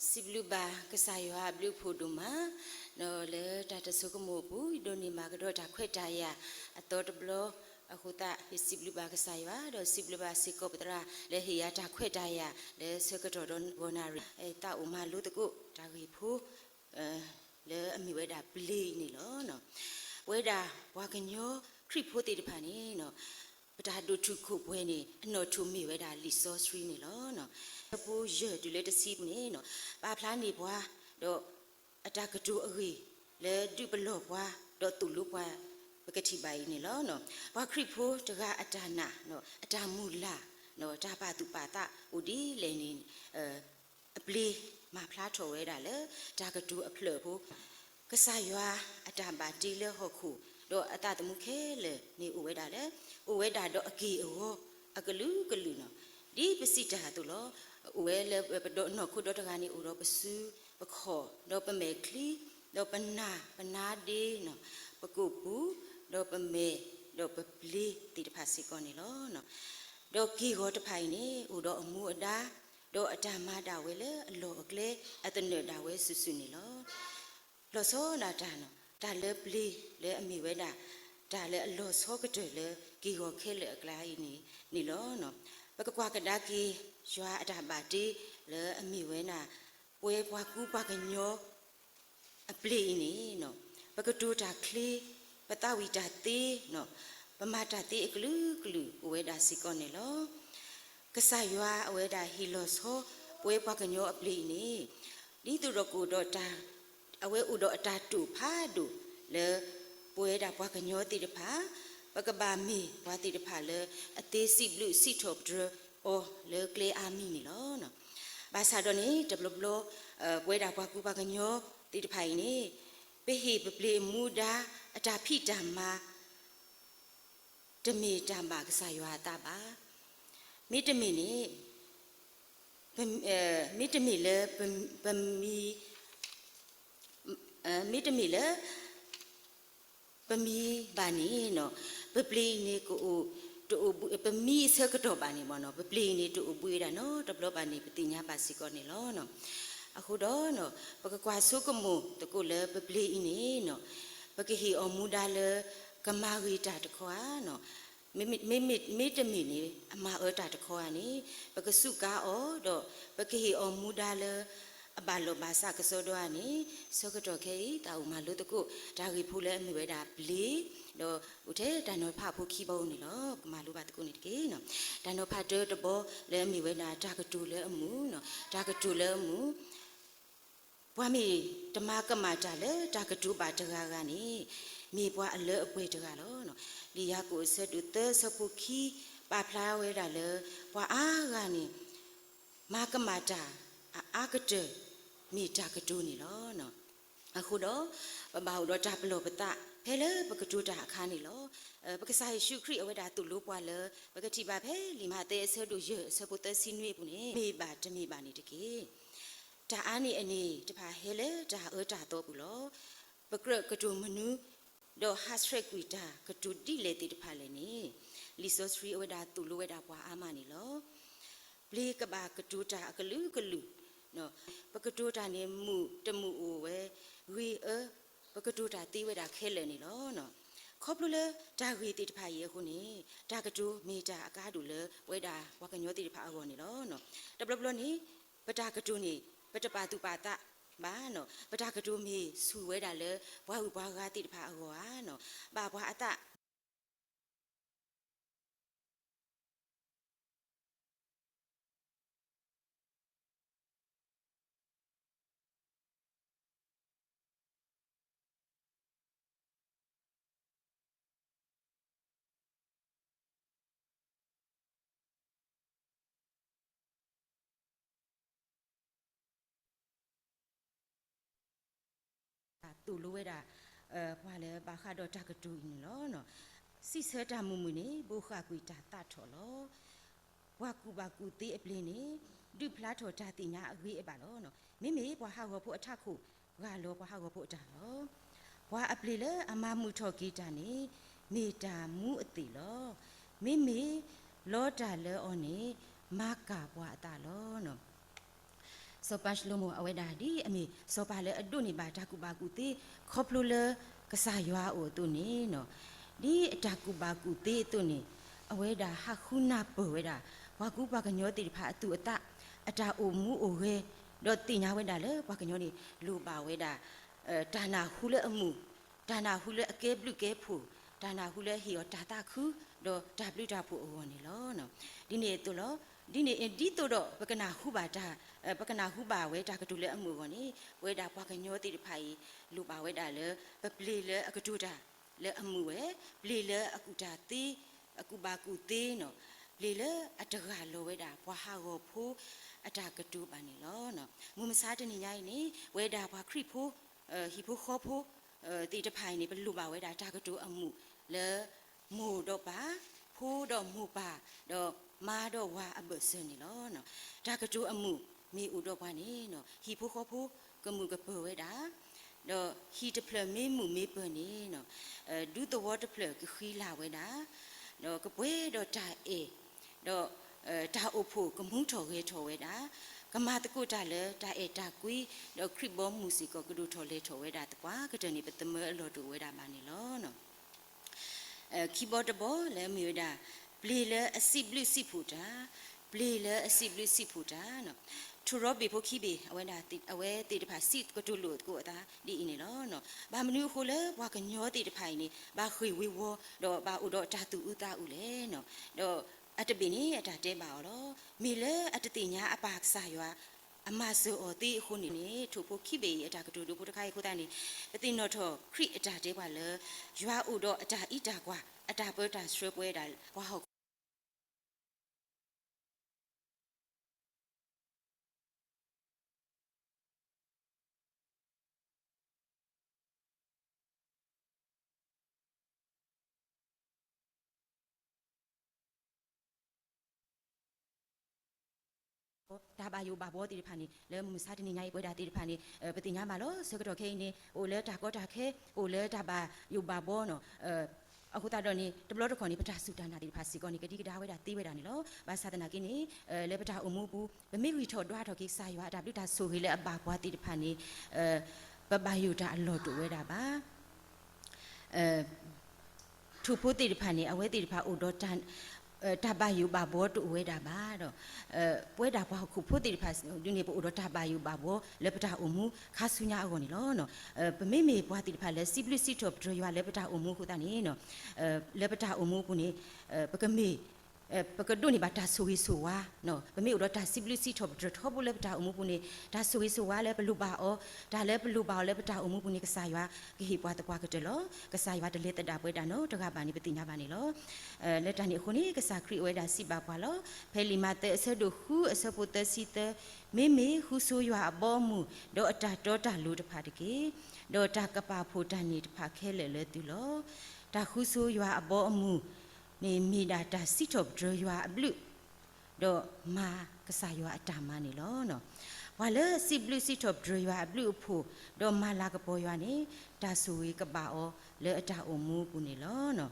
Sibluba kesaywa blu puduma no le tata sukumobu idoni magado ta kwetaya atot blo akuta sibluba kesaywa do sibluba sikoptra le hiya ta kwetaya le sekato don bonari ta uma lu taku ta ripu le amiweda bli ni lo no weda wakanyo kripo te depani no pata do tu ku bwe ni no tu mi weda liso sri ni lo no po je du le tsi ni no ba phla ni bwa do atakatu ari le du blo bwa do tu lu bwa bakati bai ni lo no ba kripo to ga atana no atamula no ta pa tu pa ta udi le ni apli ma phla tho weda le takatu aphle po kasaywa atamba ti le hokhu do atatamu khele ni uweda le uweda do aki o akalu kalu no di pesita tu lo uwele do no khu do taga ni uro pesu pakho do pamekli do pana de no pakupu do pame do papli ti de phasi ko ni lo no do ki ho ta phai ni udo amu ada do atama da we le alo akle atane da we susu ni lo so na ta no ta le pli le ami we da le alo so ka de le ki ho khele akla ni lo no ba ka kwa ka da ki ywa ada ba ti le ami we na we kwa ku pa ka nyo apli ni no ba ka tu ta kli pa ta wi ta ti no pa ma ta ti aklu klu we da si ko ni lo ka sa ywa we da hi lo so we pa ka nyo apli ni ni tu ro ku do ta awe udo atatu phadu le poeda pwa kanyo ti de pha pakaba mi pwa ti de pha le ate si blu si thop dre o le kle ami ni lo no ba sa do ni deblo poeda pwa ku pa kanyo ti de phai ni pe hi pe ple muda ata phi dhamma tme dhamma ka sa ywa ta ba mi tme ni mi tme le mi mi tmi le pami bani no pepli ni ko to pami se ka to bani mo no pepli ni to bui da no to blo bani patinya pasi ko ni lo no akhu do no pakwa su ko mu to ko le pepli ni no pakhi o mu da le kama ri ta to khwa no mi tmi ni ama o ta to khwa ni paksu ka o do pakhi o mu da le abalo basa ka so do ani so ka to ke ta u ma lo to ko da ri phu le mi we da bli do u the da no pha phu khi bo ni lo ma lo ba to ko ni ke no da no pha de to bo le mi we da da ka tu le amu no da ka tu le amu bwa mi tama ka ma ta le da ka tu ba ta ga ni mi bwa a le a pwe ta ga lo no li ya ko se tu te so phu khi pa phla we da le bwa a ga ni ma ka ma ta a ka te mi ta ka tu ni lo no akhu do ba hu do ta plo pata phe le ba ka tu ta kha ni lo ba ka sai shu khri awe da tu lo pwa le ba ka ti ba phe li ma te se do ye se pu te si nwe pu ni mi ba te mi ba ni te ke ta a ni ani te pha he le ta o ta to pu lo ba ka tu manu do hasrek wi ta ka tu ti le ti te pha le ni li so sri awe da tu lo we da pwa a ma ni lo ple ka ba ka tu ta ka lu no pakatu ta ni mu temu o we ri pakatu ta ti we da khele ni lo no khop lu le ta ri ti pha ye khu ni ta ka tu me ta aka du le we da wa ka nyo ti pha ago ni lo no ta blo ni pata ka tu ni pata pa tu pa ta ba no pata ka tu me su we da le wa hu ba ga ti pha ago a no ba bwa ata tu lu we da bwa le ba kha do ta ka tu ni lo no si se ta mu mu ni bo kha ku ta ta tho lo wa ku ba ku ti a pli ni du phla tho ta ti nya agri e ba lo no mi mi bwa ha go phu a tha khu ga lo bwa ha go phu ta lo bwa a pli le ama mu tho ki ta ni mi ta mu a ti lo mi lo ta le o ni ma ka bwa ta lo no စောပါရှလမိုအဝဲဒါဒီအမေစောပါလေအဒုန်ဘာတာကူဘာကူတေခေါပလူလေကစားရွာအိုတုန်နေနော်ဒီအတာကူဘာကူတေတုန်နေအဝဲဒါဟာခုနာပဝဲဒါဝါကူပါကညောတိဖာအတူအတာအိုမူအိုဝဲတော့တင်ညာဝဲဒါလေပါကညောနေလူပါဝဲဒါဒါနာဟူလေအမှုဒါနာဟူလေအကဲဘလူကဲဖူဒါနာဟူလေဟီယောတာတာခုတော့ဒါဘလူတာဖူအိုဝနေလောနော်ဒီနေတူလောဒီနေဒီတော့ပကနာဟုပါတာပကနာဟုပါဝဲတာကတူလဲအမှုကောနိဝဲတာပွားကညောတိတဖိုင်လူပါဝဲတာလဲပပလီလဲအကတူတာလဲအမှုဝဲပလီလဲအကူတာတီအကူပါကူတီနော်ပလီလဲအတကလောဝဲတာပွားဟာကိုဖိုးအတာကတူပါနေလောနော်ငုံမစားတနေညိုင်းနေဝဲတာပွားခရိဖိုးဟီဖိုးခေါ်ဖိုးတီတဖိုင်နေဘလူပါဝဲတာတာကတူအမှုလဲမို့တော့ပါဖိုးတော့မှုပါတော့မာတော့ဝါအဘစနေလောနော်ဒါကတူအမှုမေဥတော့ဘာနေနော်ဟီဖိုခေါဖိုကမှုကပဝဲတာတော့ဟီတဖလမေမှုမေပနေနော်ဒူတော့ဝတ်ဖလကခီလာဝဲတာတော့ကပွဲတော့တာအေတော့ဒါအဖို့ကမှုထော်ခဲထော်ဝဲတာကမာတကုတာလေတာအေတာကွီတော့ခရစ်ဘောမူစီကကဒူထော်လေထော်ဝဲတာတကွာကတနေပတမဲအလော်တူဝဲတာမနေလောနော်ကီးဘုတ်ဘောလဲမြေတာပလီလဲအစီဘလူစီဖူတာပလီလဲအစီဘလူစီဖူတာနော်ထူရောဘေဖိုခီဘေအဝဲတာအဝဲတေတဖာစီကတူလို့ကိုအတာဒီအင်းနော်နော်ဘာမနူခိုလဲဘွားကညောတေတဖိုင်နေဘာခွေဝေဝတော့ဘာဥတော့တာတူဥတာဥလဲနော်တော့အတပင်းနေအတာတဲပါတော့မေလဲအတတိညာအပါဆာရွာအမဆိုအတီခုနေနေထိုဖို့ခိဘေအတာကတူတို့ဘုတခိုင်ခိုတာနေအတိနော်တော့ခရိအတာတဲပါလဲရွာဥတော့အတာဣတာကွာအတာပွဲတာဆွဲပွဲတာဘွားဟုတ်ဒါပါယိုဘာဘောတီဖာနေလဲမစားတနေညာပွဲတာတီဖာနေပတိညာမလို့စကတော့ခဲနေဟိုလဲဒါကောတာခဲဟိုလဲဒါပါယိုဘာဘောနော်အခုတာတော့နေတဘလတော့ခေါ်နေပတာစုတနာတီဖာစီကောနေကတိကဒါဝဲတာတီးဝဲတာနေလို့ဘာသာတနာကိနေလဲပတာအမှုဘူးဗမေဝီထော်တွားတော့ကိစာရွာဒါပြတာဆိုခေလဲအပါဘွားတီဖာနေပပယိုတာအလော်တူဝဲတာပါထူဖို့တီဖာနေအဝဲတီဖာအိုဒေါ်တန်တာဘာယူဘာဘောတူဝဲတာပါတော့ပွဲတာဘာခုဖို့တိဖာဒီနေပို့တော့တာဘာယူဘာဘောလေပတာအမှုခါဆုညာအောနေလောနော်ပမေမေဘွားတိဖာလေစီပလစီတော့ဒရရွာလေပတာအမှုခုတာနေနော်လေပတာအမှုခုနေပကမေပကဒုန်ဘာတာဆူဝီဆူဝါနော်ပမေတော့တာစီပလစီတော့ဒရထောဘလေပတာအမှုခုနေတာဆူဝီဆူဝါလေဘလူပါအောဒါလေဘလူပါလေပတာအမှုခုနေကစားရွာကဟိပွားတကွာကတလောကစားရွာတလေတတာပွဲတာနော်တကပါနေပတိညာပါနေလောလက်တန်နေခုနေကစားခရီဝဲတာစီပါပွားလောဖဲလီမာတဲအဆဒိုဟူအဆပုတစီတမေမေဟူဆိုရွာအဘောမူဒေါ်အတာဒေါ်တာလူတဖာတကေဒေါ်တာကပါဖိုတန်နေတဖာခဲလေလေတူလောတာဟူဆိုရွာအဘောအမူနေမိဒါတာစီတော့ဒရရွာအဘလူတော့မာကစားရွာအတာမနေလောနော်ဝါလေစီဘလူစီတော့ဒရရွာအဘလူဖို့တော့မာလာကပေါ်ရွာနေတာဆူဝေကပါအောလေအတာအမူပူနေလောနော်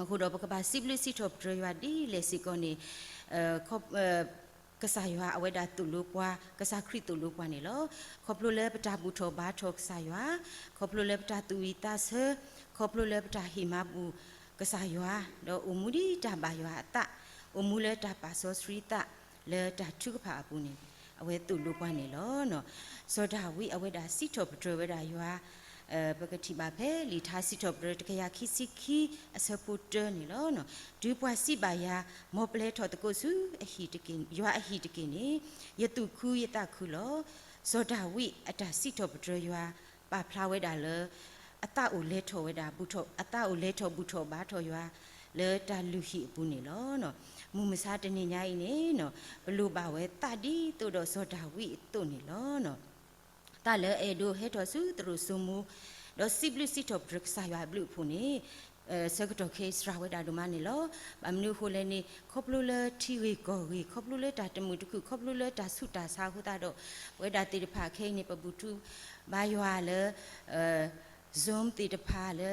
အခုတော့ကပါစီဘလူစီတော့ဒရရွာဒီလေစီကောနေခေါကစားရွာအဝဲတာတူလို့ပွားကစားခရစ်တူလို့ပွားနေလောခေါပလိုလေပတာဘူးထောဘာထောကစားရွာခေါပလိုလေပတာတူဝီတာဆခေါပလိုလေပတာဟီမာဘူးကစားရွာတော့အမူဒီတာဘာရွာအတအမူလေတာပါဆောစရီတာလေတာထုကဖာပူနေအဝဲတူလို့ပွားနေလောနော်စောဒါဝီအဝဲတာစီထောပထဝဲတာရွာပကတိပါဖဲလီထားစီတော့ဘရတကရခိစီခီအစပူတနေလောနော်ဒူပွားစီပါယာမောပလဲထော်တကုစုအဟီတကင်ရွာအဟီတကင်နေယတုခုယတခုလောဇောဒါဝိအတာစီတော့ဘရရွာပါဖလာဝဲတာလေအတအိုလဲထော်ဝဲတာဘူးထော်အတအိုလဲထော်ဘူးထော်ဘာထော်ရွာလေတာလူဟီဘူးနေလောနော်မူမစားတနေညာနေနော်ဘလူပါဝဲတတိတူတော့ဇောဒါဝိတုနေလောနော်တာလေအေဒိုဟေတော်စုသူစုမူတော့စီဘလူစီတော့ဘရက်ဆာရွာဘလူဖူနေစကတော့ခေစရာဝဲတာဒမနေလောအမနုခိုလဲနေခေါပလူလတီဝီကိုဝီခေါပလူလဲတာတမှုတခုခေါပလူလဲတာဆုတာစာခုတာတော့ဝဲတာတိတဖာခဲနေပပူတူဘာရွာလဲzoom တိတဖာလဲ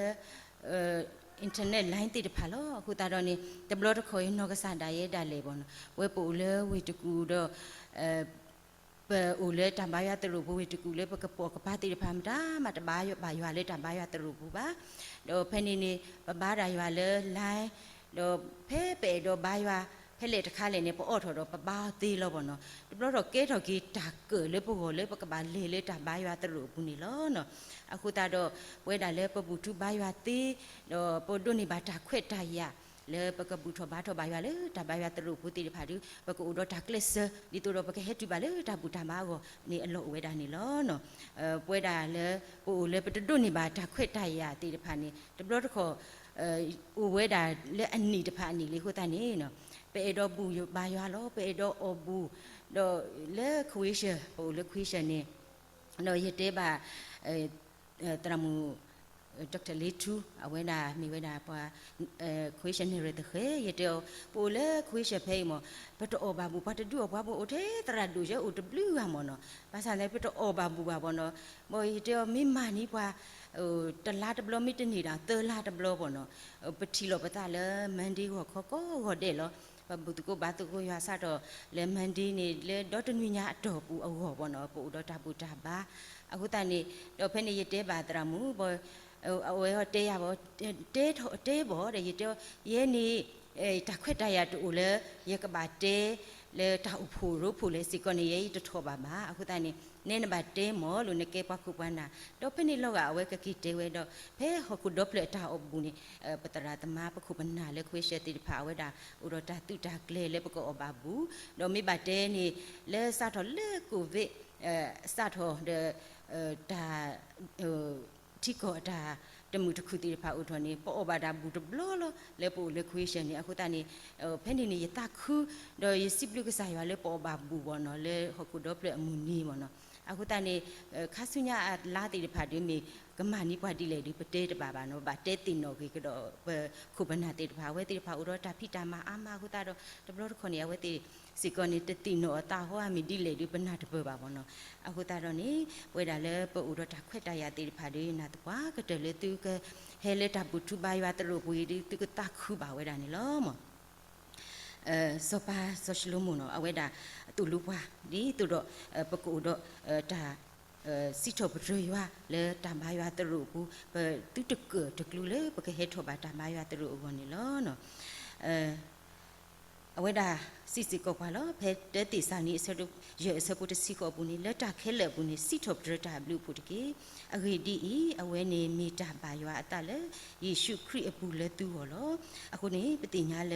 internet line တိတဖာလောခုတာတော့နေတဘလတော့ခေါ်ရင်တော့ကစားတာရဲတာလေပေါ့နော်ဝဲပူလဲဝေတကူတော့ เปอเลตามบายาตรูบุวิตกุเลปกปอกปาติพามดามาตบายบายาเลตามบายาตรูบุบาโดเพนินีปบาดายาเลไลโดเพเปโดบายาเพเลตคาเลเนปออทโดปบาตีโลบเนาะดบโรเกทกีตาเกเลปโกเลปกบาเลตามบายาตรูบุนี่โลเนาะอะคุตาโดเวดาเลปบุตุบายาตีโดปดุนิบาตาเควตายาle paka buto bato baya le ta baya tru puti di phadu paka udo ta kles di tu do paka hetu ba le ta buta ma go ni alo we da ni lo no pwe da le pu le patu ni ba ta khwet ta ya ti di pha ni de blo to kho u we da le ani de pha ni le ho ta ni no pe do bu ba ya lo pe do o bu do le khwisha pu le khwisha ni no yete ba tramu Dr. Litu awena mi wena pa question here the khe yeto pole question pay mo peto oba bu pat du oba bu othe tra du je o w mo no pa sa le peto oba bu ba bo no mo yeto mi ma ni pa ta la de blo mi te ni da te la de blo bo no pati lo pa ta le mandi ko kho ko ho de lo ba bu tu ko ba tu ko ya sa do le mandi ni le do tu nya do pu o ho bo no pu do ta bu ta ba aku ta ni do phe ni yete ba tra mu boเอาไว้เตยบ่เตบ่เดี๋ยวเตเยนี่ตะขวดายาตูเลเยกบาเตเลตาอุผูรูผูเลสิกอนี่เยตทอบามาအခုตานี่เนนบาเตหมอลุนเกปะคุปานาดอเพนี่ลอกเอาไว้กะกิเตเวดอเพฮกุดอเพลตาอบบุนี่ปตราตมาปะคุปนาเลควิเชติพาเวดาอุรตาตุตาเกเลเลปกอบาบูดอมิบาเตนี่เลซาทอเลกูวิซาทอเดตาที่ก็ตาตมุตคุติพาอุทนี่ปอบาดาบุตบลอลเลปูเลคุยเชนี่အခုตานี่เพนนี่ยตาคูดอยสิบลูกสายว่าเลปอบาบูบ่เนาะเลฮกุดอเพลอมุนีบ่เนาะအခုตานี่คาสุญาลาติพาดิมีกมานิปาดิเลดิปเตตบาบาเนาะบาเตตินโนกิกดอคุบนาติพาเวติพาอุรตาพิตามาอามาအခုตาดตบลอขนี่เวติสิกอนี่ตติโนตาฮอมีดิเลดิปนาตบาบ่เนาะအခုตาดนี่เวดาเลปอุรตาขวตายาติพาดินาตกว่ากะเตเลตุกเฮเลตาบุตุบายว่าตโรปุยดิตุกตาคูบาเวดานี่ลอมสปาโซชลุมุเนาะอเวดาตุลุปาดิตุดปะกูดตาสิทบรยวาเลตามบายวาตรูปูเปตุตะเกตะกลูเลปะกะเฮทบาตามบายวาตรูบ่นี่ลอเนาะอเวดาสิสิกอพาลอเพเตติสานิสรุเยสกุตสิกอปุนี่เลตะเคเลปุนี่สิทบรตาบลูปุตกิอเรดีอีอเวเนมีตาบายวาตะเลเยซูคริสต์ปุเลตุโหลออะคุนี่ปฏิญาเล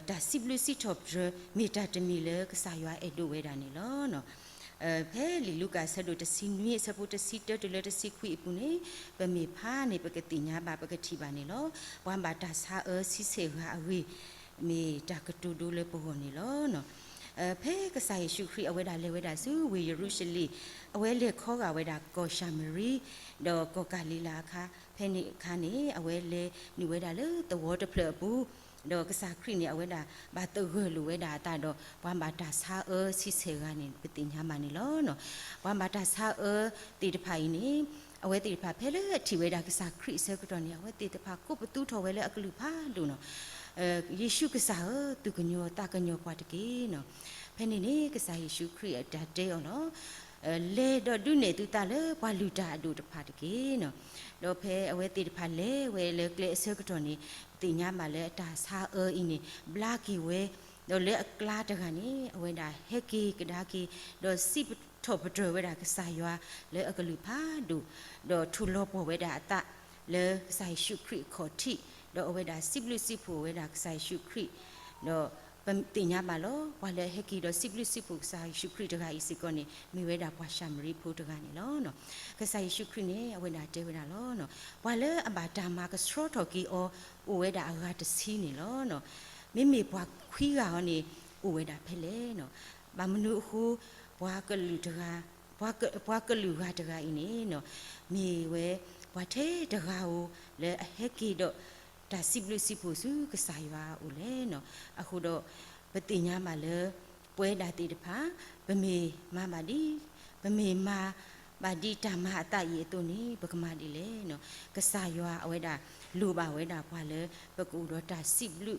ตาสิบลูสิทบรมีตาตมีเลกษายาเอโดเวดานี่ลอเนาะเพลิลูกาสะดุตสินุยสะพุตสิเตตุเลตสิคุยปุนี่ปะมีพานี่ปะกติญาบาปะกติบานี่ลอวันบาตาสาสิเสหาอวีมีตากตูดูเลปโหนี่ลอเนาะเพกษายชูคริอเวดาเลเวดาซูเวเยรูชลีอเวเลขอกาเวดากอชามรีดอกกาลีลาคาเพนี่คานี่อเวเลนิเวดาเลตวอตเพลปูดอกษาครินี่อเวดาบาตเกลูเวดาตาดอวันบาตาสาสิเสกานี่ปฏิญามานี่ลอเนาะวันบาตาสาติดภายนี่เอาไว้ติดภาเพเลที่เวดากษาคริเสกตอนนี้เอาไว้ติดภากุปตุทอเวเลอกลุภาดูเนาะเยซูกษาตุกญอตากญอปาตกีเนาะเพนี่นี่กษาเยซูคริสต์ดาเตอเนาะเลดอดุเนตุตาเลปาลูตาดูตภาตกีเนาะดอเพเอาไว้ติดภาเลเวเลเกลเสกตอนนี้ติญามาเลตาสาอีนี่บลากีเวดอเลกลาตะกานี่เอาไว้ดาเฮกีกดากีดอสิบทบเตเวดากษายาเลอกลุภาดูดอทุโลปเวดาตะเลกษาเยซูคริสต์ขอทิดอเวดาสิบลุสิผูเวดากษาเยซูคริสต์ดอติญามาโลวาเลเฮกีดอสิบลุสิผูกษาเยซูคริสต์ตะกาอิสิกอนี่มีเวดาปวาชามรีผูตะกานี่ลอเนาะกษาเยซูคริสต์นี่เวดาเตเวดาลอเนาะวาเลอบาตามากสโตรทอกีโอเวดาอากาตซีนี่ลอเนาะมิมีปวาคุยกานี่โอเวดาเพเลเนาะบามนุฮูปวากลุตะกาปวากลุกาตะกาอินี่เนาะมีเวปวาเทตะกาโอเลเฮกีดอตาสิบลุสิผูซูกษายว่าอุเลเนาะอะคูดอปฏิญามาเลป่วยดาติดพาบะเมมาบาดีบะเมมาบาดีตามาตะเยตัวนี้ปกมาดีเลเนาะกษายว่าเอาไว้ดาลูบาไว้ดาพาเลปกูดอตาสิบลุ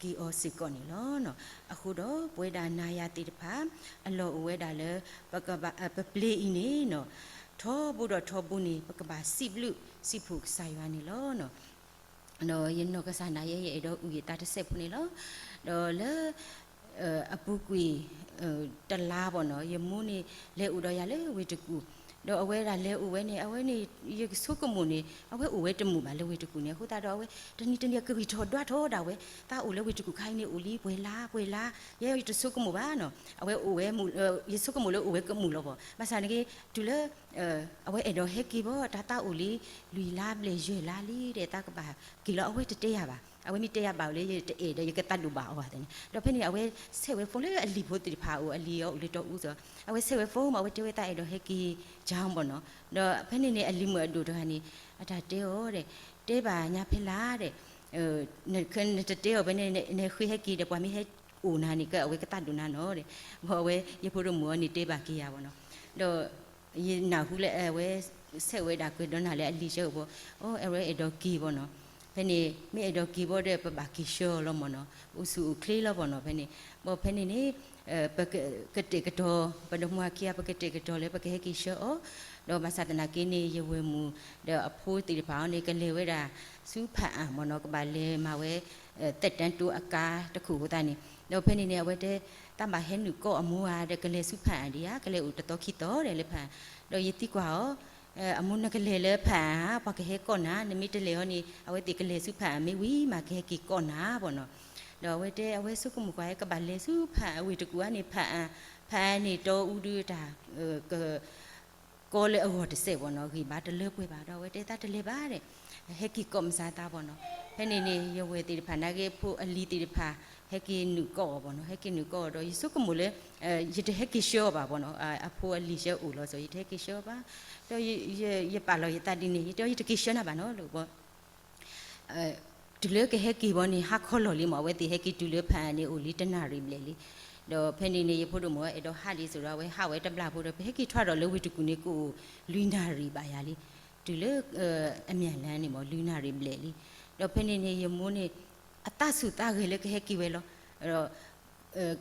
กีโอสิก่อนนี่ล้อเนาะอะคูดอป่วยดานายาติดพาอะลออเวดาเลปะกะบะปะเปลอีนี่เนาะทอบุดอทอบุนี่ปะกะบะสิบลุสิผูกใส่วานี่ล้อเนาะเนาะยันนกษานาเยดออุยตาตะเสพนี่ล้อดอเลอะปุกุยตะลาบ่เนาะยมูนี่เลอุดอยาเลเวตกูดออเวดาเลอุเวนี่อเวนี่ยสุกมูนี่อเวอุเวตมูบาเลเวตกูเนี่ยฮูตาดอเวตะนี่ตะเนี่ยกะบิทอดวทอดาเวตาอุเลเวตกูไข่นี่อุลีป่วยลาเยตสุกมูบาเนาะอเวอุเวมูยสุกมูเลอุเวกมูลบ่บาซานี่ตุเลอเวเอดอเฮกิบ่ตาอุลีลุยลาเบลเจลาลีเดตากะบากิโลอเวตะเตยาบาအဝေးမတရားပါလေအေးရကတတ်လို့ပါဟောတယ်တော့ဖက်နေအဝေးဆေဝဲဖုန်းလေးအလီဖို့တိဖာဦးအလီရောဦးလေတော့ဦးဆိုအဝေးဆေဝဲဖုန်းမှာအဝေးတေဝဲတိုက်တော့ဟက်ကီဂျောင်းပေါ့နော်တော့ဖက်နေအလီမအတူတော့ဟာနေအတာတဲဟောတဲ့တဲပါညာဖလားတဲ့ခင်းတဲဟောဘယ်နေခွေဟက်ကီတဲ့ပွားမိဟက်ဦးနာနေကအဝေးကတတ်လို့နာနော်တဲ့ဘောအဝေးရဖို့တော့မောနေတဲပါကီရပေါ့နော်တော့ရနာဟုလေအဝေးဆေဝဲတာကွတော့နာလေအလီရှောပေါ့အော်အဝေးတော့ကီပေါ့နော်ဖက်နေမိအတော့ကီဘောတဲ့ပပကီရှောလောမနော်ဥစုခလေးလောပေါ့နော်ဖက်နေဘောဖက်နေနေပကတိကတော်ပဒမွာကီယပကတိကတော်လေပကဟကီရှောတော့မသဒနာကင်းနေရဝဲမူတော့အဖိုးတီပေါင်းနေကလေးဝဲတာစူးဖတ်အမနော်ကပါလေမဝဲတက်တန်းတူအကာတခုဟိုတာနေတော့ဖက်နေနေဝဲတဲ့တမဟဲနုကောအမူဟာတဲ့ကလေးစူးဖတ်အဒီယာကလေးဥတတော်ခီတော်တယ်လေဖန်တော့ယတိကွာအမုန်ကလေးလေဖန်ပကဟဲကောနာနမိတလေဟောနီအဝဲတိကလေးစုဖန်မီဝီမာကဲကီကောနာဘောနော်တော့ဝဲတဲ့အဝဲစုကမကွာကဘာလေစုဖန်အဝဲတကူကနေဖန်နေတော့ဥဒူတာကောလေအဝတ်စေဘောနော်ခီဘာတလေပွေပါတော့ဝဲတဲ့တလေပါတဲ့ဟဲကီကောမစားတာဘောနော်ဖဲနေနေရဝဲတိဖန်နာကေဖို့အလီတိဖာဟဲကီနုကောဘောနော်ဟဲကီနုကောတော့ယစုကမလေရတဲ့ဟဲကီရှောပါဘောနော်အဖိုးအလီရှောဦးလို့ဆိုရတဲ့ဟဲကီရှောပါတော့ရပါလို့ရတဒီနေတော့ရတကိရှနာပါနော်လို့ပေါ့တူလေကဟက်ကီဘောနေဟာခေါ်လို့လီမဝဲတိဟက်ကီတူလေဖန်နေဦးလီတနာရီမလေလီတော့ဖဲနေနေရဖို့တော့မအဲ့တော့ဟာလီဆိုတော့ဝဲဟာဝဲတပလာဖို့တော့ဟက်ကီထွက်တော့လေဝီတကူနေကိုလူနာရီပါရလီတူလေအမြန်လန်းနေမလူနာရီမလေလီတော့ဖဲနေနေရမိုးနေအတဆုတာခေလေကဟက်ကီဝဲလို့အဲ့တော့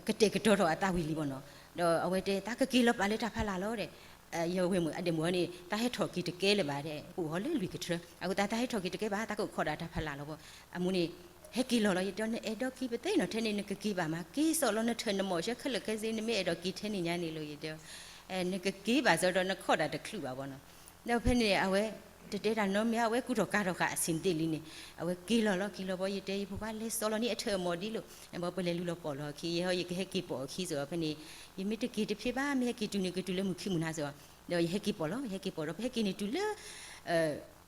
ကတဲ့ကတော့အတဝီလီပေါ့နော်တော့အဝဲတဲ့တာကကီလပါလေတာဖလာလို့တဲ့ယောဝဲမအဒမောနီတာဟဲထော်ကီတကဲလေပါတဲ့ဟိုဟောလေလူကထအခုတာဟဲထော်ကီတကဲပါတာကိုခေါ်တာဖလာလို့ပေါ့အမူနီဟက်ကီလော်လော်ရတော့အဲ့တော့ကီပတဲ့နော်ထဲနေကကီပါမှာကီစော်လော်နဲ့ထနမောရခလကစင်းနေမေအဲ့တော့ကီထဲနေညာနေလို့ရတော့နကကီပါဆိုတော့နခေါ်တာတခလူပါပေါ့နော်တော့ဖက်နေအဝဲတဲတာနော်မြအဝဲကုတော့ကတော့ကအစင်တေးလေးနေအဝဲကီလော်ဘောရတဲ့ဘွားလေစော်လော်နီအထမော်ဒီလို့ဘောပလေလူလော်ပေါ်လော်ခီရဟောရဟက်ကီပေါ်ခီဆိုတော့ဖက်နေယမီတကီတဖြစ်ပါမြကီတူနေကတူလေမှုခိမှုနာဆိုတော့ဟက်ကီပေါ်တော့ဟက်ကီနေတူလေ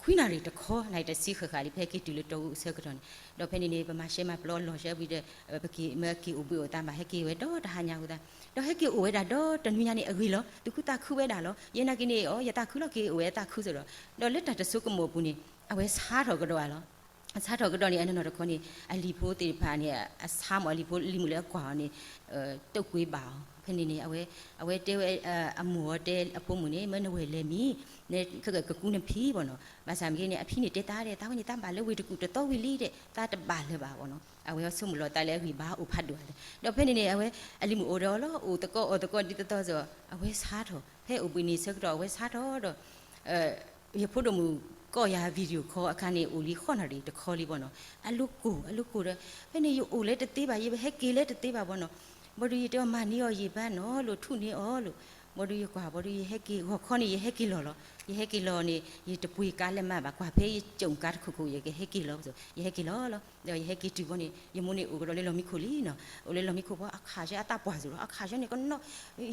ခွိနာရီတခေါ်လိုက်တဲ့စီခခါလီဟက်ကီတူလေတော့ဆက်ကတော့တော့ဖက်နေနေပမာရှဲမပလောလောရှဲပြီးတဲ့ပကီမကီဥပီတာမဟက်ကီဝဲတော့တဟာညာဟုတ်တာတော့ဟက်ကီဥဝဲတာတော့တနွေညနေအဂီလောတခုတာခုဝဲတာလောယေနာကီနေဩယတာခုလောကီဥဝဲတာခုဆိုတော့လက်တာတဆုကမောပူနေအဝဲစားတော့ကတော့လောစားတော့ကတော့နေအဲ့နော်တခေါ်နေအလီဖိုးတေဖာနေအစားမအလီဖိုးလီမူလဲကွာနေတုတ်ကွေးပါဖနေနေအဝဲတဲဝဲအမောတဲအဖို့မူနေမနဝဲလေမီနေခကကူနေဖီပေါ့နော်မဆာမကြီးနေအဖီနေတဲတာတဲ့တာဝင်တမ်းပါလေဝေတကူတော်ဝီလီတဲ့တာတပါလေပါပေါ့နော်အဝဲဆုမလို့တိုင်လဲခီဘာဥဖတ်တော့တော့ဖနေနေအဝဲအလီမူအိုတော်လောအိုတကောဒီတော်ဆိုအဝဲစားတော့ဖဲဥပီနေဆက်တော့အဝဲစားတော့ရဖို့တော့မူကောရဗီဒီယိုခေါ်အခါနေဦးလီခေါ်နာရီတခေါ်လီပေါ့နော်အလုကိုတဲ့ဖဲနေယူဦးလဲတသေးပါရေဟက်ကီလဲတသေးပါပေါ့နော်ဘော်ဒီတော့မနီရောရေပန်းနော်လို့ထုနေဩလို့ဘော်ဒီကွာဘော်ဒီဟက်ကီခေါ်နေဟက်ကီလောဟက်ကီလောနေရေတပွေကားလက်မပါကွာဖေးကြုံကားတစ်ခုရေဟက်ကီလောဆိုရေဟက်ကီလောတော့ရေဟက်ကီတူဘောနေယမုန်နေဦးကတော့လေလောမီခိုလီနော်ဦးလေလောမီခိုဘောအခါရအတာပွားဆိုတော့အခါရနေကနော်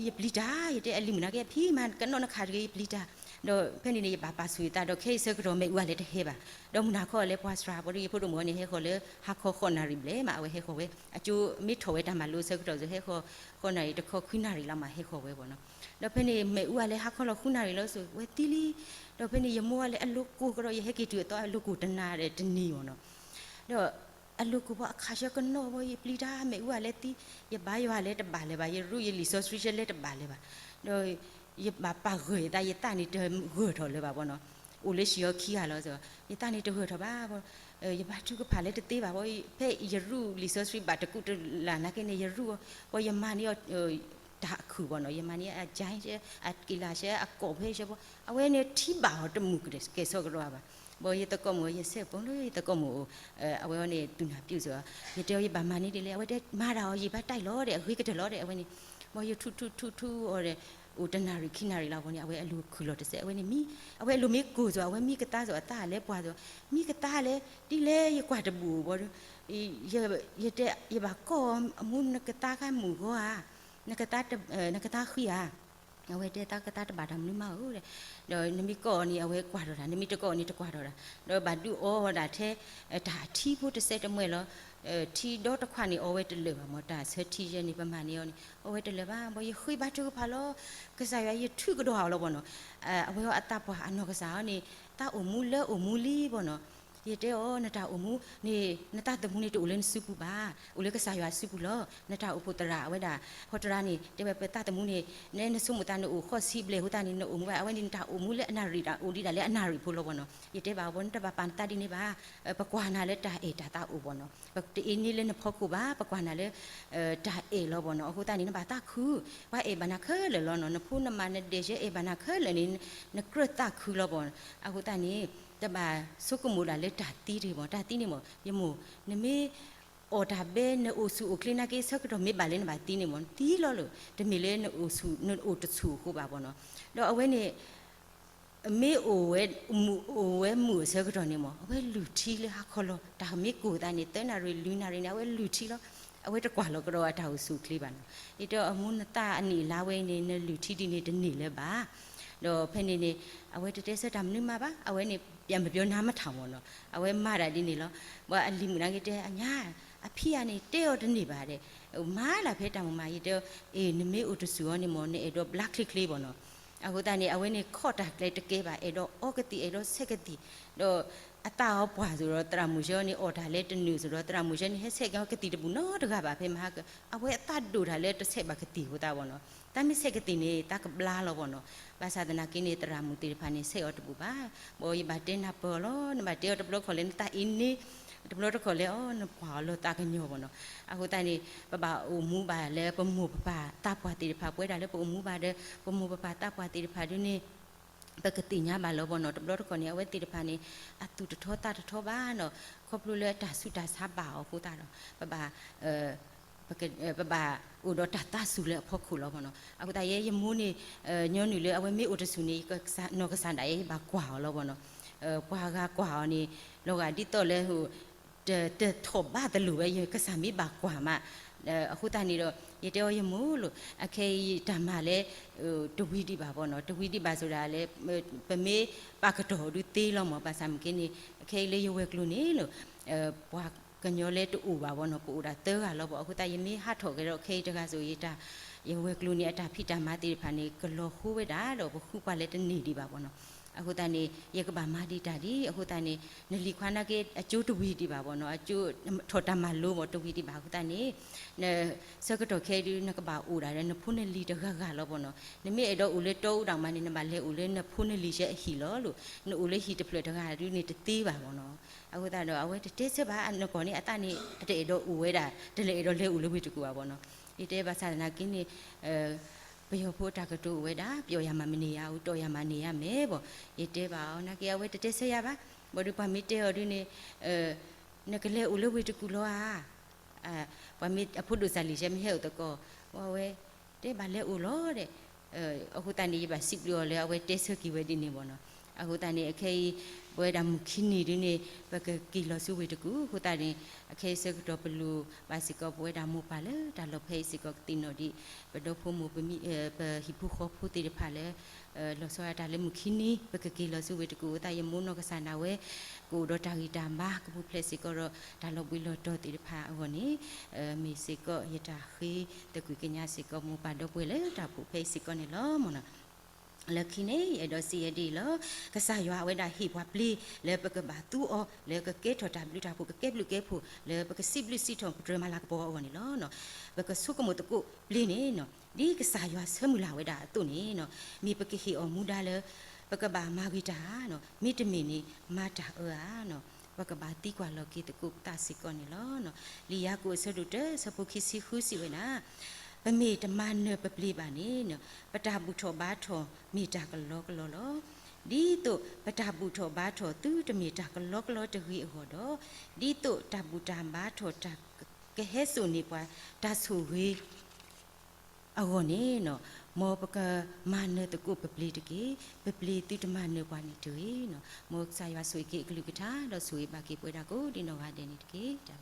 ရေပလီတာရေတဲ့အလီမနာကဖီမန်ကနော်နခါရေပလီတာတော့ဖဲနေနေပါဆွေတာတော့ခေဆကတော့မေဦးလေတဟဲပါတော့မနာခေါ်လေပွားစရာဘော်ဒီဖို့တော့မောနေဟဲခေါ်လေဟာခေါ်နာရီလေမအဝဲဟဲခေါ်ဝဲအကျိုးမိထော်ဝဲတာမလို့ဆကတော့ဆိုဟဲခေါ်နာရီတခေါ်ခွိနာရီလာမှာဟဲခေါ်ဝဲပေါ့နော်တော့ဖဲနေမေဦးလေဟာခေါ်လို့ခွိနာရီလို့ဆိုဝဲတီလီတော့ဖဲနေရမိုးလေအလုကိုကတော့ရဟဲကီတူတော့အလုကိုတနာတယ်တနီပေါ့နော်တော့အလုကိုဘအခါရကနော်ဘောပလီတာမေဦးလေတီရဘာရွာလေတပါလေပါရရူရလီဆိုစထရီရှယ်လေတပါလေပါတော့ရပါပါခွေတာရတနေတခွေထော်လေပါပေါ့နော် โอเลชิโอคีอ่ะแล้วဆိုยตานี่ตะหัวทบาบ่ยบาทุกพาเลตะเตบาบ่เพ่ยรูรีเสิร์ชบาตะกุตลานะเกเนยรูบ่ยมานี่ดาคูบ่เนาะยมานี่อะจายอะกีฬาเชอะกอเพ่เชบ่เอาเวเนี่ยที่บ่าวตะมุกเดสเกซอกรอบ่บ่ยตะกอมยเสปงเลยตะกอมเอาเวเนี่ยตุนาปิวซอยเตยบามานี่เดเลยเอาเวเดมาดาวยบาไต้ล้อเดหุยกะตะล้อเดเอาเวนี่บ่ยทุโอเดอุตนาริคินาริลาวันนี้เอาไว้ลูคุโลตเสเอาไว้นี่มีเอาไว้ลูมีกูจ้ะเอาไว้มีกระตาจ้ะตาเล็บกว่าจ้ะมีกระตาเล็ดิเล่ยกว่าตะบูบ่ยเตยบาก็มุนกระตาข้าหมูก็นักกระตานักกระตาขี้เอาไว้เตตากระตาตะบาดำนี่มาเดี๋ยวนมีก่อนี่เอาไว้กว่าดอกนะมีตะก่อนี่ตะกว่าดอกเดี๋ยวบาดูโอ้ดาเทดาที่พูดเสตะเมื่อแล้วที่ดอตะควานี่เอาไว้ตะเลยบ่ตาเสที่เจนี่ประมาณนี้นี่เอาไว้ตะเลยบ่บ่ยคุยบาจุพาโลก็ใส่ยทุกก็ดอแล้วบ่เนาะเอาไว้อัตตาบ่อันเนาะก็ซานี่ตาอมูเลอมูลีบ่เนาะยเตโอนะตาอมูนี่นะตาตะมูนี่ตุเลนซุปุบาอุเลก็ใส่ยซุปุโลนะตาอุปตระเอาไว้ดาพอตระนี่เตไปตาตะมูนี่เนนซุมุตานูข้อซิบเลหุตานี่นอุมูเอาไว้นี่ตาอมูเลอนาริดาอุดิดาเลอนาริพุโลบ่เนาะยเตบาบ่นตะบาปันตาดินี่บาปะกวานาเลตาเอตาอุบ่เนาะปะเตอินี่เลนพอกูบาปะกวานาเลตาเอโลบ่เนาะหุตานี่นะบาตาคูว่าเอบานาเคเลโลเนาะนพูนมาเนเดเจเอบานาเคเลนี่นกรตาคูโลบ่อะหุตานี่ตะบาสุกมูดาเลตาตีดิบ่ตาตีนี่บ่ยมูนเมออดาเบนโอซูโอคลินาเกสักดอเมบาเลนบาตีนี่บ่ตีโลโลตะเมเลนโอซูนโอตซูคูบาบ่เนาะดอกเอาไว้นี่เมโอเวมูเสกดอนี่บ่เอาไว้ลูทีเลฮะคอโลตาเมกูตานี่เตนารีลูนารีนะเอาไว้ลูทีโลเอาไว้ตะกว่าโลก็ดอตาซูคลิบาอีตออมุนตาอันนี้ลาเวนี่นลูทีดินี่ตะนี่เลบาดอเพนี่นี่เอาไว้เตสะดำนึมาบาเอาไว้นี่ပြန်မပြောနားမထောင်ဘောနော်အဝဲမတာဒီနေလောဘာအလီမနာကြီးတဲ့အညာအဖေကနေတဲရောတနေပါတယ်ဟိုမားလာဖဲတောင်မာကြီးတဲအေးနမေဥတဆူရောနေမောနေအဲ့တော့ black click လေးပေါ့နော်အခုတန်နေအဝဲနေခော့တာကလေးတကဲပါအဲ့တော့ဩကတိအဲ့တော့ဆက်ကတိတော့အတာဟောပွားဆိုတော့တရမူရောနေအော်ဒါလဲတနူဆိုတော့တရမူရောနေဟဲ့ဆက်ကကတိတဘူးနော်တကပါဖဲမဟာအဝဲအတဒူဒါလဲတစ်ဆက်ပါကတိဟိုတာပေါ့နော်တမ်းမဆက်ကတိနေတာကဘလာလောပေါ့နော်ภาษาตนากินตรามุติพานิเสอตบุบาบ่ยบาเตนะปอลอนบาเตอตบลขอเลนตาอินนี่ตบลตขอเลอ้อนปาโลตากะญอบ่เนาะอะฮูตานี่ปะบาโอมูบาเลปะมูปะปาตาปวาติพาป่วยดาเลปะมูบาเดปะมูปะปาตาปวาติพาดินี่ปกติญาบาโลบ่เนาะตบลตขอนี่เอาไว้ติพานี่อะตุตะทอตาตะทอบาเนาะครบรู้เลยตาสุตาซาบาโอฮูตาเนาะปะบาปะบาอุดตาตาสุเลพอคุลบ่เนาะอะตาเยยมูนี่ญอนี่เลยเอาไว้มีอุตสุนี่ก็นอกสันไดบากว่าแล้วบ่เนาะกว่ากว่านี่โลกาดิตอเลหูเตทบบาตะลุเวยก็สามีบากว่ามาအခုတန်နေတော့ရတောရမို့လို့အခေဓမ္မလဲတဝီတိပါပေါ့နော်တဝီတိပါဆိုတာလဲပမေပါကတော်ဒူသေးလောမပါစမ်ကင်းနေအခေလေးရဝဲကလူနေလို့ဘွာကညောလဲတူပါဘောနော်ပူတာတဲကလောပေါ့အခုတယမီဟတ်ထော်ကြတော့ခေတကဆိုရတာရဝဲကလူနေအတာဖိတာမတိဖာနေကလောဟူဝဲတာတော့ဘခုပါလဲတနေဒီပါဘောနော်အခုတနေရကဘာမာဒီတာဒီအခုတနေနလီခွာနာကေအကျိုးတဝီဒီပါဘောနော်အကျိုးထော်တမလို့ပေါ့တဝီဒီပါအခုတနေစကတော်ခေဒီနကဘာဦးတာလဲနဖုန်လီတကကလောပေါ့နော်နမေအဲ့တော့ဦးလေတောဦးတောင်မနေနမလဲဦးလေနဖုန်လီရဲ့အဟီလောလို့နဦးလေဟီတဖလက်တကဒီနေတသေးပါဘောနော်အခုတတော့အဝဲတေးစပါအနကောနေအတနေအတေတော့ဦးဝဲတာတလေတော့လဲဦးလေဝိတကူပါဘောနော်ဒီတဲပါစာနာကင်းနေပယောဖို့တာကတူဝဲတာပြောရမှာမနေရဘူးတော်ရမှာနေရမယ်ပေါ့ဒီတဲပါအောင်နကေဝဲတတဲဆက်ရပါဘောဒူပါမီတဲော်ဒီနေနကလေဦးလေဝိတကူလောပမီအဖို့ဒူဆာလီချက်မဟဲ့တော့ကောဝဲတဲပါလဲဦးလောတဲ့အခုတန်ဒီပါစစ်ပြောလဲအဝဲတဲဆက်ကီဝဲဒီနေပေါ့နော်အခုတန်ဒီအခေဘွဲဒါမခင်းနေဒီနေပကကီလောစုဝေတကူခုတာရင်အခေစကတော့ဘလူပါစီကောဘွဲဒါမူပါလေဒါလောဖေးစီကောတင်နိုဒီဘဒဖို့မူပမီပဟိဖူခေါဖူတီဖာလေလောဆောရတာလေမခင်းနေပကကီလောစုဝေတကူတာယမုနောကဆန္ဒဝဲကိုဒတာဂီတာမာကပူဖလက်စီကောဒါလောဘီလောတော့တီဖာဟောနေမီစီကောယတာခီတကွေကညာစီကောမူပါတော့ပွေလေဒါပူဖေးစီကောနေလောမနာလခိနေရတော့စီရဒီလောကဆာရွာဝဲတာဟိဘွားပလီလေပကဘာတူအောလေကကေထော်တာဘလူတာဖုကကေဘလူကေဖုလေပကစီဘလူစီထုံဒရမလာကဘောဝနီလောနော်ပကဆုကမတကုပလီနေနော်ဒီကဆာရွာဆမူလာဝဲတာတုနေနော်မိပကဟီအောမူဒါလေပ ปกบามาวิตาเนาะมิตรมีนี่มาตาเนาะปกบาตีกว่าเรากีตกุตาสิก่อนนี่ล้อเนาะลียากูสะดุดสะปุคิสิคุสิเวนะปะเมตมันเนปะปลีบานี่เนาะปะตาบุทบาทอมีตากะลอกลอลอดีโตปะตาบุทบาทอตื้อตะมีตากะลอกลอตะฮีโหดอดีโตตาบุตามบาทอตากะเฮสุนี่ปะตาสุฮีเอาเนี่ยเนาะมอปะกะมันเนตะกุปะปลีตะกีปะปลีติตมันเนกว่านี่ตุยเนาะมอสายวาสุยกิกลุกะทาดอสุยบากิปวยดากูดิโนวาเดนี่ตะกีจับ